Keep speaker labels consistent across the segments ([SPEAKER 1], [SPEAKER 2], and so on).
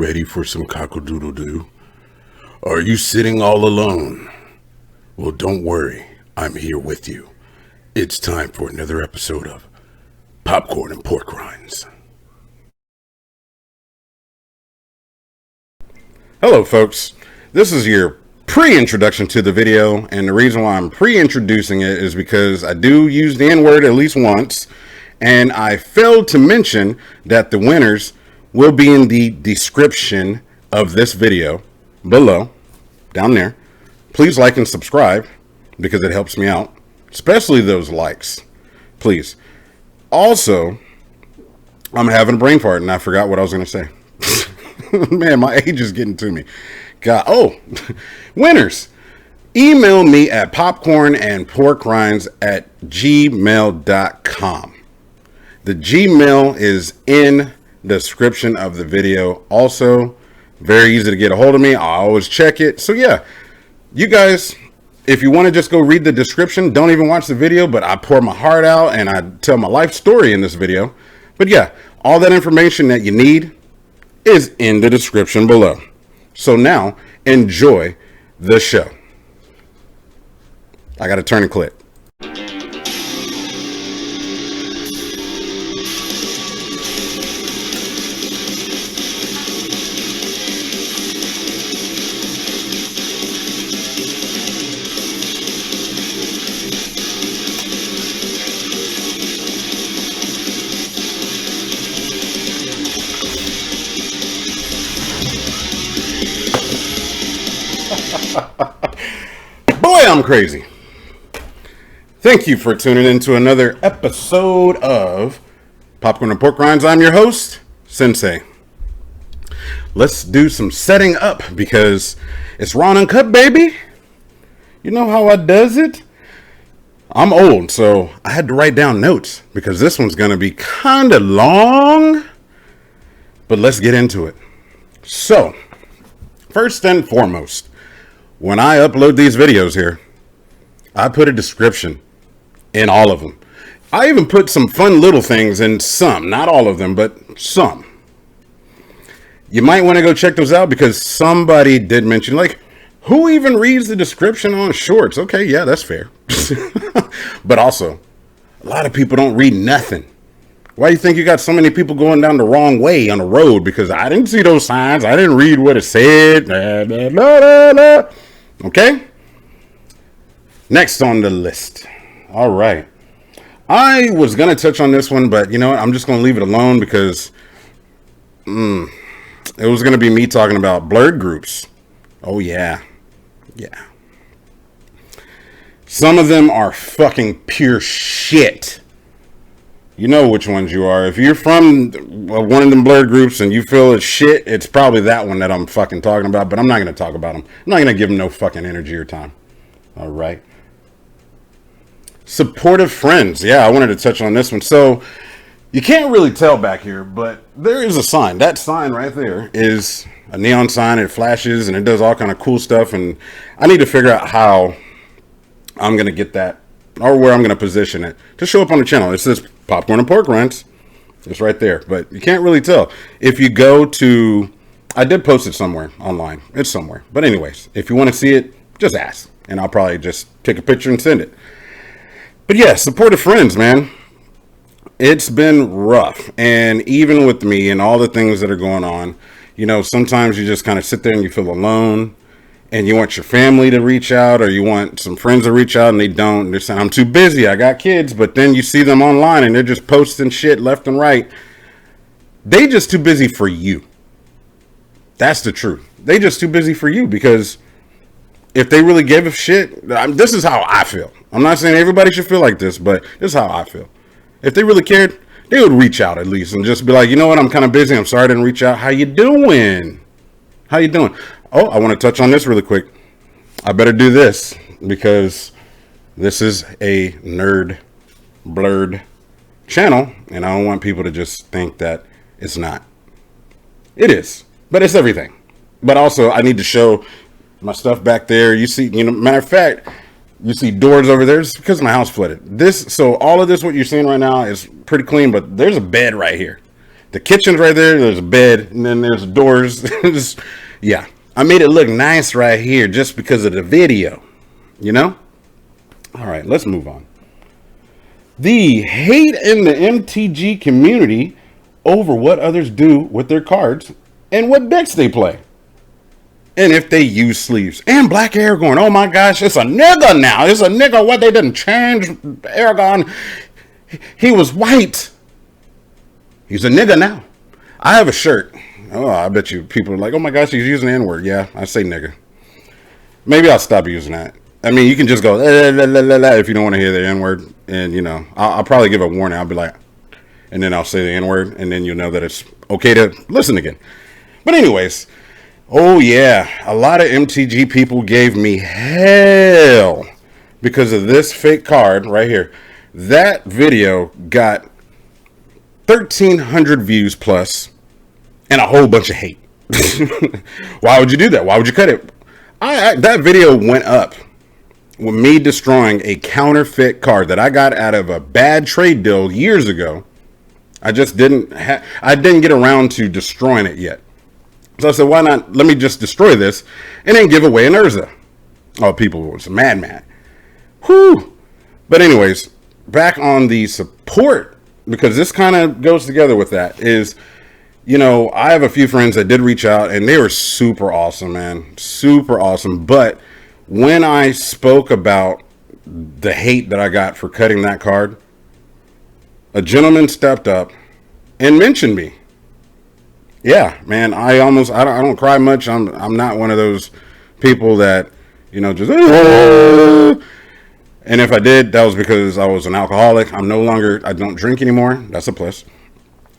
[SPEAKER 1] ready for some cock-a-doodle-doo? Are you sitting all alone? Well, don't worry. I'm here with you. It's time for another episode of Popcorn and Pork Rinds. Hello, folks. This is your pre-introduction to the video, and the reason why I'm pre-introducing it is because I do use the N-word at least once, and I failed to mention that the winners will be in the description of this video below, down there. Please like and subscribe because it helps me out, especially those likes, please. Also, I'm having a brain fart and I forgot what I was going to say. Man, my age is getting to me. God, oh, winners, email me at popcornandporkrinds@gmail.com. The Gmail is in the description of the video. Also, very easy to get a hold of me. I always check it. So yeah, you guys, if you want to just go read the description, don't even watch the video, but I pour my heart out and I tell my life story in this video. But yeah, all that information that you need is in the description below. So now, enjoy the show. I got to turn and click. Boy, I'm crazy. Thank you for tuning in to another episode of Popcorn and Pork Rinds. I'm your host, Sensei. Let's do some setting up because it's raw and uncut, baby. You know how I does it? I'm old, so I had to write down notes because this one's going to be kind of long. But let's get into it. So, first and foremost, when I upload these videos here, I put a description in all of them. I even put some fun little things in some, not all of them, but some. You might want to go check those out because somebody did mention, like, who even reads the description on shorts? Okay, yeah, that's fair. But also, a lot of people don't read nothing. Why do you think you got so many people going down the wrong way on the road? Because I didn't see those signs. I didn't read what it said. Okay? Next on the list. All right. I was going to touch on this one, but you know what? I'm just going to leave it alone because it was going to be me talking about blerd groups. Oh, yeah. Yeah. Some of them are fucking pure shit. You know which ones you are. If you're from one of them blerd groups and you feel it's shit, it's probably that one that I'm fucking talking about, but I'm not going to talk about them. I'm not going to give them no fucking energy or time. All right. Supportive friends. Yeah, I wanted to touch on this one. So you can't really tell back here, but there is a sign. That sign right there is a neon sign. It flashes and it does all kind of cool stuff. And I need to figure out how I'm going to get that or where I'm going to position it to show up on the channel. It says Popcorn and Pork Rinds. It's right there, but you can't really tell. If you go to, I did post it somewhere online. It's somewhere. But anyways, if you want to see it, just ask. And I'll probably just take a picture and send it. But yeah, supportive friends, man. It's been rough. And even with me and all the things that are going on, you know, sometimes you just kind of sit there and you feel alone. And you want your family to reach out or you want some friends to reach out and they don't. They're saying, I'm too busy. I got kids. But then you see them online and they're just posting shit left and right. They just too busy for you. That's the truth. They just too busy for you because if they really gave a shit, this is how I feel. I'm not saying everybody should feel like this, but this is how I feel. If they really cared, they would reach out at least and just be like, you know what? I'm kind of busy. I'm sorry I didn't reach out. How you doing? How you doing? Oh, I want to touch on this really quick. I better do this because this is a nerd blerd channel and I don't want people to just think that it's not. It is, but it's everything. But also I need to show my stuff back there. You see, you know, matter of fact, you see doors over there. It's because my house flooded. So all of this, what you're seeing right now is pretty clean, but there's a bed right here. The kitchen's right there. There's a bed, and then there's doors. Yeah, I made it look nice right here just because of the video, you know? All right, let's move on. The hate in the MTG community over what others do with their cards and what decks they play. And if they use sleeves. And Black Aragorn, oh my gosh, it's a nigga now. It's a nigga. What, they didn't change Aragorn? He was white. He's a nigga now. I have a shirt. Oh, I bet you people are like, oh my gosh, he's using the N-word. Yeah, I say nigga. Maybe I'll stop using that. I mean, you can just go if you don't want to hear the N-word. And, you know, I'll probably give a warning. I'll be like, and then I'll say the N-word. And then you'll know that it's okay to listen again. But anyways, oh yeah, a lot of MTG people gave me hell because of this fake card right here. That video got 1,300 views plus and a whole bunch of hate. Why would you do that? Why would you cut it? That video went up with me destroying a counterfeit card that I got out of a bad trade deal years ago. I just didn't get around to destroying it yet. So I said, why not? Let me just destroy this and then give away an Urza. Oh, people were mad. Whew. But anyways, back on the support, because this kind of goes together with that, is, you know, I have a few friends that did reach out and they were super awesome, man. Super awesome. But when I spoke about the hate that I got for cutting that card, a gentleman stepped up and mentioned me. Yeah, man, I don't cry much. I'm not one of those people that, you know, just, and if I did, that was because I was an alcoholic. I don't drink anymore. That's a plus.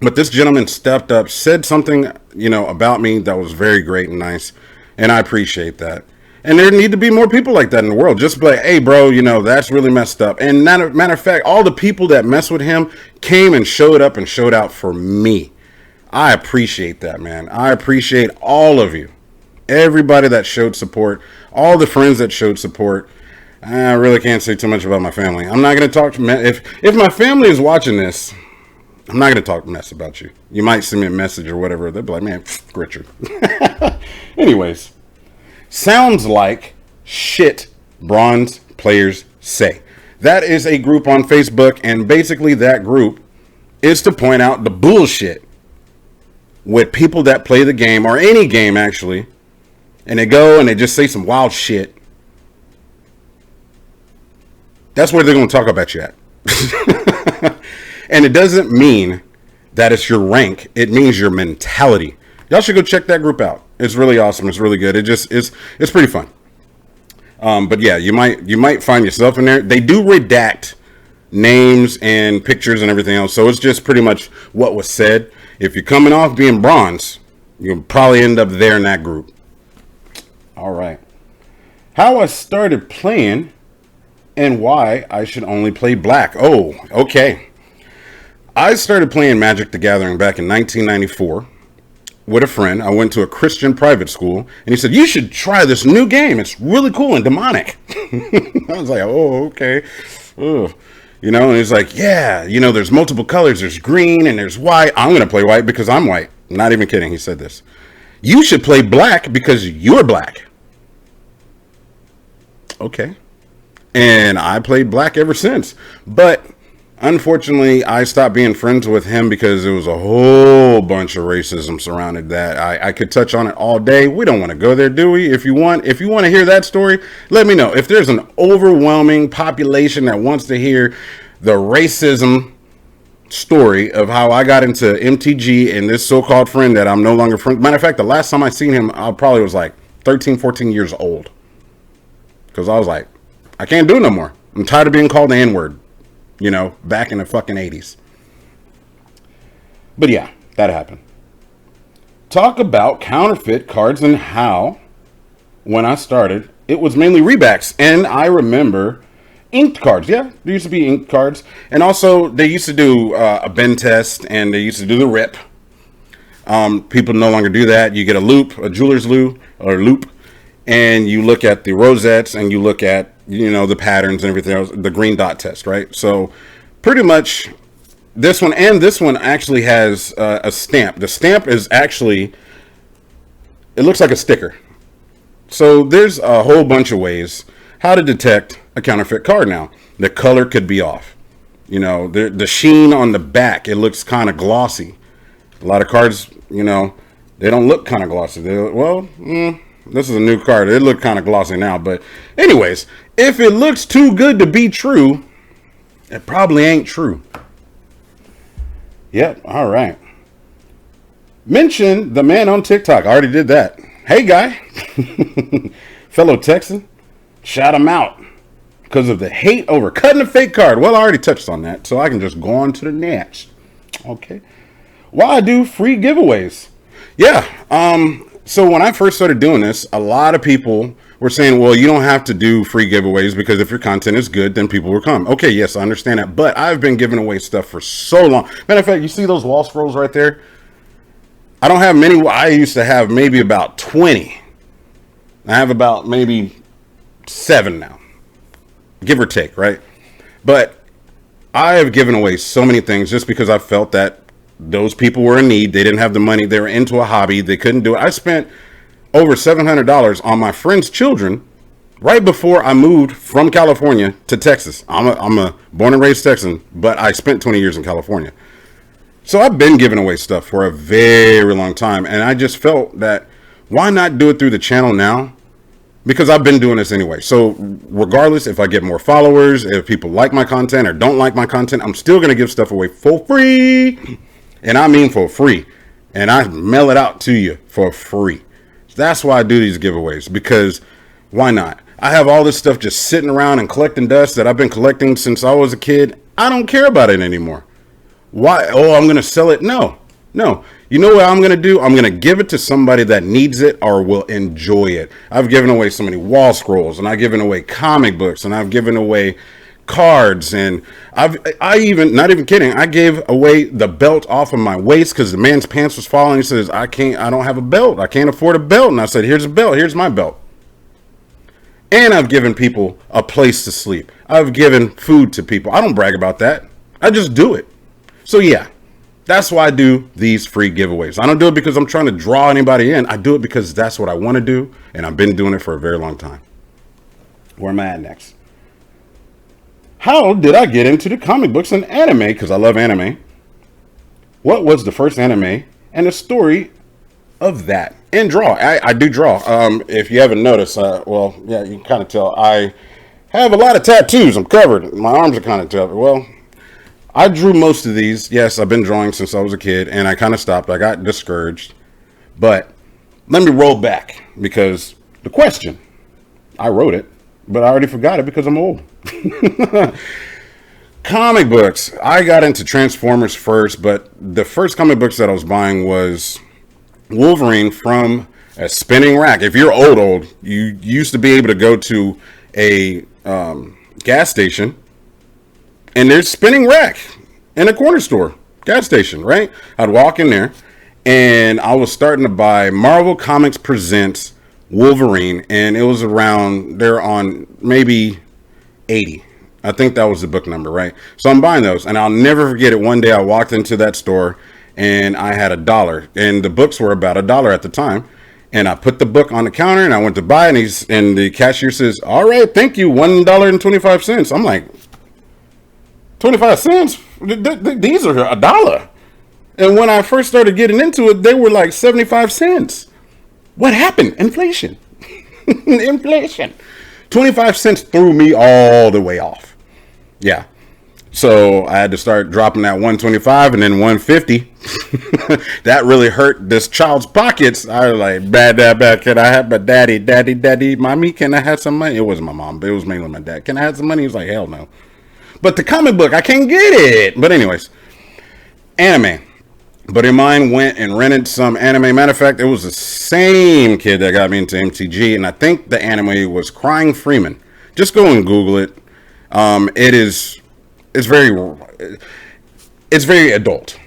[SPEAKER 1] But this gentleman stepped up, said something, you know, about me that was very great and nice. And I appreciate that. And there need to be more people like that in the world. Just be like, hey, bro, you know, that's really messed up. And matter of fact, all the people that mess with him came and showed up and showed out for me. I appreciate that, man. I appreciate all of you. Everybody that showed support. All the friends that showed support. I really can't say too much about my family. I'm not going to talk to if my family is watching this, I'm not going to talk mess about you. You might send me a message or whatever. They'll be like, man, Richard. Anyways, sounds like shit bronze players say. That is a group on Facebook, and basically that group is to point out the bullshit with people that play the game, or any game actually, and they go and they just say some wild shit. That's where they're going to talk about you at. And it doesn't mean that it's your rank. It means your mentality. Y'all should go check that group out. It's really awesome. It's really good. It's pretty fun. But yeah, you might find yourself in there. They do redact names and pictures and everything else. So it's just pretty much what was said. If you're coming off being bronze, you'll probably end up there in that group. All right. How I started playing and why I should only play black. Oh, okay. I started playing Magic the Gathering back in 1994 with a friend. I went to a Christian private school, and he said, you should try this new game. It's really cool and demonic. I was like, oh, okay. Ugh. You know, and he's like, yeah, you know, there's multiple colors. There's green and there's white. I'm going to play white because I'm white. Not even kidding. He said this. You should play black because you're black. Okay. And I played black ever since. But unfortunately, I stopped being friends with him because there was a whole bunch of racism surrounded that. I could touch on it all day. We don't want to go there, do we? If you want to hear that story, let me know. If there's an overwhelming population that wants to hear the racism story of how I got into MTG and this so-called friend that I'm no longer friends. Matter of fact, the last time I seen him, I probably was like 13, 14 years old. Because I was like, I can't do it no more. I'm tired of being called the N-word. You know, back in the fucking 80s. But yeah, that happened. Talk about counterfeit cards and how, when I started, it was mainly rebacks. And I remember inked cards. Yeah, there used to be inked cards. And also, they used to do a bend test, and they used to do the rip. People no longer do that. You get a loupe, a jeweler's loupe, and you look at the rosettes, and you look at, you know, the patterns and everything else, the green dot test, right? So pretty much This one and this one actually has a stamp. The stamp is actually, it looks like a sticker. So there's a whole bunch of ways how to detect a counterfeit card now. The color could be off. You know, the sheen on the back, it looks kind of glossy. A lot of cards, you know, they don't look kind of glossy. This is a new card. It look kind of glossy now. But anyways, if it looks too good to be true, it probably ain't true. Yep, all right. Mention the man on TikTok. I already did that. Hey, guy. Fellow Texan. Shout him out. Because of the hate over cutting a fake card. Well, I already touched on that. So I can just go on to the next. Okay. Why I do free giveaways. Yeah. So when I first started doing this, a lot of people were saying, well, you don't have to do free giveaways because if your content is good, then people will come. Okay, yes, I understand that. But I've been giving away stuff for so long. Matter of fact, you see those wall scrolls right there? I don't have many. I used to have maybe about 20. I have about maybe 7 now. Give or take, right? But I have given away so many things just because I felt that those people were in need. They didn't have the money. They were into a hobby. They couldn't do it. I spent over $700 on my friend's children right before I moved from California to Texas. I'm a born and raised Texan, but I spent 20 years in California. So I've been giving away stuff for a very long time. And I just felt that why not do it through the channel now? Because I've been doing this anyway. So regardless if I get more followers, if people like my content or don't like my content, I'm still going to give stuff away for free. And I mean for free. And I mail it out to you for free. That's why I do these giveaways. Because why not? I have all this stuff just sitting around and collecting dust that I've been collecting since I was a kid. I don't care about it anymore. Why? Oh, I'm going to sell it? No. You know what I'm going to do? I'm going to give it to somebody that needs it or will enjoy it. I've given away so many wall scrolls, and I've given away comic books, and I've given away cards, and I even, not even kidding, I gave away the belt off of my waist because the man's pants was falling. He says, I don't have a belt. I can't afford a belt. And I said, here's a belt. Here's my belt. And I've given people a place to sleep. I've given food to people. I don't brag about that. I just do it. So yeah. That's why I do these free giveaways. I don't do it because I'm trying to draw anybody in. I do it because that's what I want to do. And I've been doing it for a very long time. Where am I at next? How did I get into the comic books and anime? Because I love anime. What was the first anime and the story of that? And draw. I do draw. If you haven't noticed, well, yeah, you can kind of tell. I have a lot of tattoos. I'm covered. My arms are kind of covered. Well, I drew most of these. Yes, I've been drawing since I was a kid, and I kind of stopped. I got discouraged. But let me roll back, because the question, I wrote it, but I already forgot it because I'm old. Comic books. I got into Transformers first, but the first comic books that I was buying was Wolverine from a spinning rack. If you're old, you used to be able to go to a gas station, and there's spinning rack in a corner store, gas station, right? I'd walk in there, and I was starting to buy Marvel Comics Presents Wolverine, and it was around, they're on maybe 80. I think that was the book number, right? So I'm buying those, and I'll never forget it. One day I walked into that store, and I had $1, and the books were about $1 at the time. And I put the book on the counter, and I went to buy it, and the cashier says, all right, thank you, $1.25. I'm like, 25 cents? These are $1. And when I first started getting into it, they were like 75 cents. What happened? Inflation. Inflation. 25 cents threw me all the way off. Yeah. So I had to start dropping that 125 and then 150. That really hurt this child's pockets. I was like, bad, can I have my daddy, mommy, can I have some money? It wasn't my mom, but it was mainly my dad. Can I have some money? He was like, hell no. But the comic book, I can't get it. But anyways, anime. Buddy of mine went and rented some anime. Matter of fact, it was the same kid that got me into MTG, and I think the anime was Crying Freeman. Just go and Google it. It's very adult.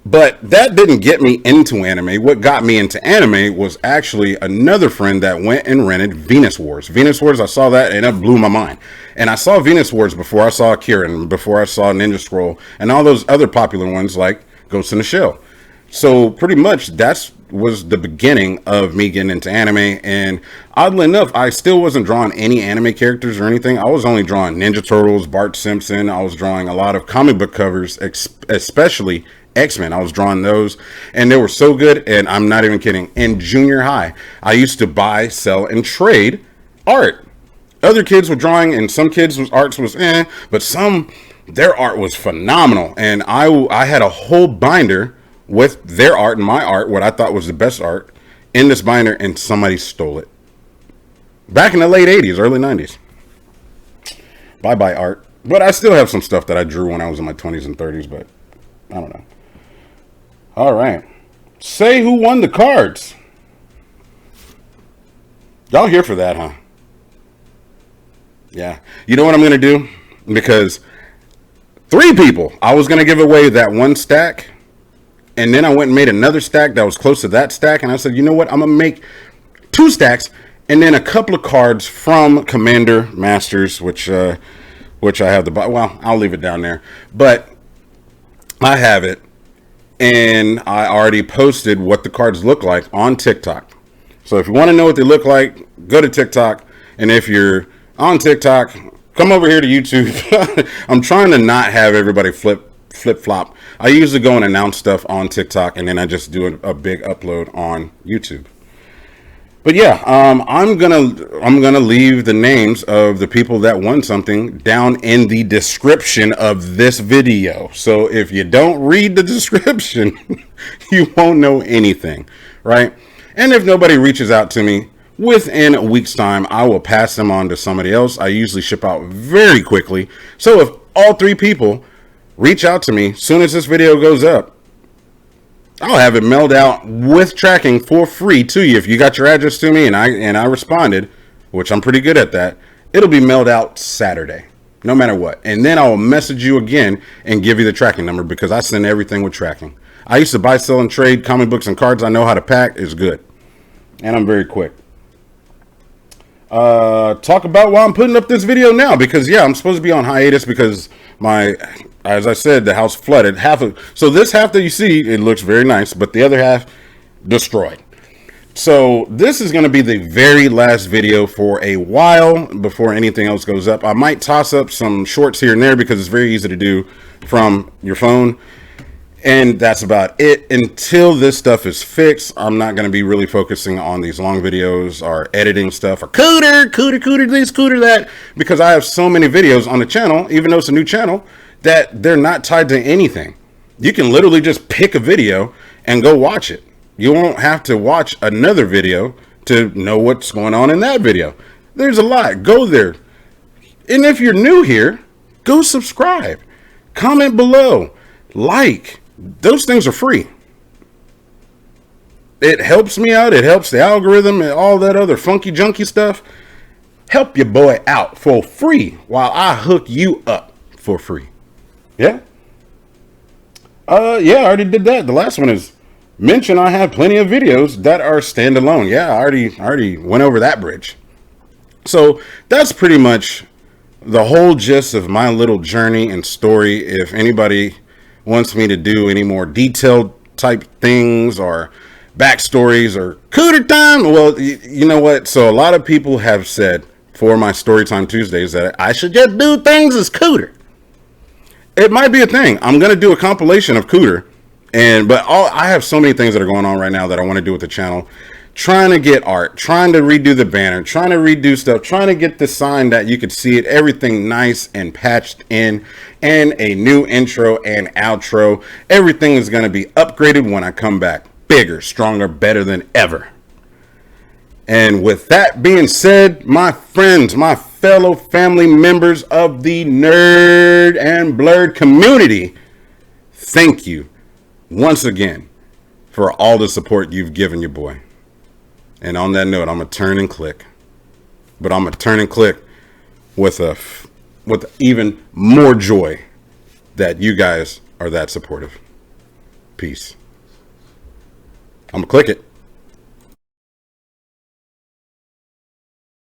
[SPEAKER 1] But that didn't get me into anime. What got me into anime was actually another friend that went and rented Venus Wars. Venus Wars, I saw that and it blew my mind. And I saw Venus Wars before I saw Akira and before I saw Ninja Scroll and all those other popular ones like Ghost in the Shell. So pretty much that was the beginning of me getting into anime. And oddly enough, I still wasn't drawing any anime characters or anything. I was only drawing Ninja Turtles, Bart Simpson. I was drawing a lot of comic book covers, especially X-Men. I was drawing those and they were so good. And I'm not even kidding. In junior high, I used to buy, sell, and trade art. Other kids were drawing and some kids' arts was but their art was phenomenal. And I had a whole binder with their art and my art, what I thought was the best art, in this binder, and somebody stole it. Back in the late 80s, early 90s. Bye-bye art. But I still have some stuff that I drew when I was in my 20s and 30s, but I don't know. All right. Say who won the cards. Y'all here for that, huh? Yeah. You know what I'm going to do? Because 3 people, I was going to give away that one stack. And then I went and made another stack that was close to that stack. And I said, you know what? I'm going to make 2 stacks and then a couple of cards from Commander Masters, which I have well, I'll leave it down there. But I have it. And I already posted what the cards look like on TikTok. So if you want to know what they look like, go to TikTok. And if you're on TikTok, come over here to YouTube. I'm trying to not have everybody flip-flop. I usually go and announce stuff on TikTok, and then I just do a big upload on YouTube. But yeah, I'm gonna leave the names of the people that won something down in the description of this video. So if you don't read the description, you won't know anything, right? And if nobody reaches out to me within a week's time, I will pass them on to somebody else. I usually ship out very quickly. So if all 3 people reach out to me as soon as this video goes up, I'll have it mailed out with tracking for free to you. If you got your address to me and I responded, which I'm pretty good at that, it'll be mailed out Saturday, no matter what. And then I'll message you again and give you the tracking number because I send everything with tracking. I used to buy, sell, and trade comic books and cards. I know how to pack. It's good. And I'm very quick. Talk about why I'm putting up this video now, because yeah, I'm supposed to be on hiatus because as I said, the house flooded. So this half that you see, it looks very nice, but the other half destroyed. So this is going to be the very last video for a while before anything else goes up. I might toss up some shorts here and there because it's very easy to do from your phone. And that's about it. Until this stuff is fixed, I'm not going to be really focusing on these long videos or editing stuff or cooter this, cooter that, because I have so many videos on the channel, even though it's a new channel, that they're not tied to anything. You can literally just pick a video and go watch it. You won't have to watch another video to know what's going on in that video. There's a lot. Go there. And if you're new here, go subscribe. Comment below. Like. Those things are free. It helps me out. It helps the algorithm and all that other funky junky stuff. Help your boy out for free while I hook you up for free. Yeah? Yeah, I already did that. The last one is mention I have plenty of videos that are standalone. Yeah, I already went over that bridge. So that's pretty much the whole gist of my little journey and story. If anybody wants me to do any more detailed type things or backstories or cooter time, well, you know what? So a lot of people have said for my Storytime Tuesdays that I should just do things as cooter. It might be a thing. I'm going to do a compilation of cooter. But I have so many things that are going on right now that I want to do with the channel. Trying to get art, trying to redo the banner, trying to redo stuff, trying to get the sign that you could see it, everything nice and patched in, and a new intro and outro. Everything is going to be upgraded when I come back. Bigger, stronger, better than ever. And with that being said, my friends, my fellow family members of the Nerd and Blerd community, thank you once again for all the support you've given your boy. And on that note, I'm going to turn and click. But I'm going to turn and click with even more joy that you guys are that supportive. Peace. I'm going to click it.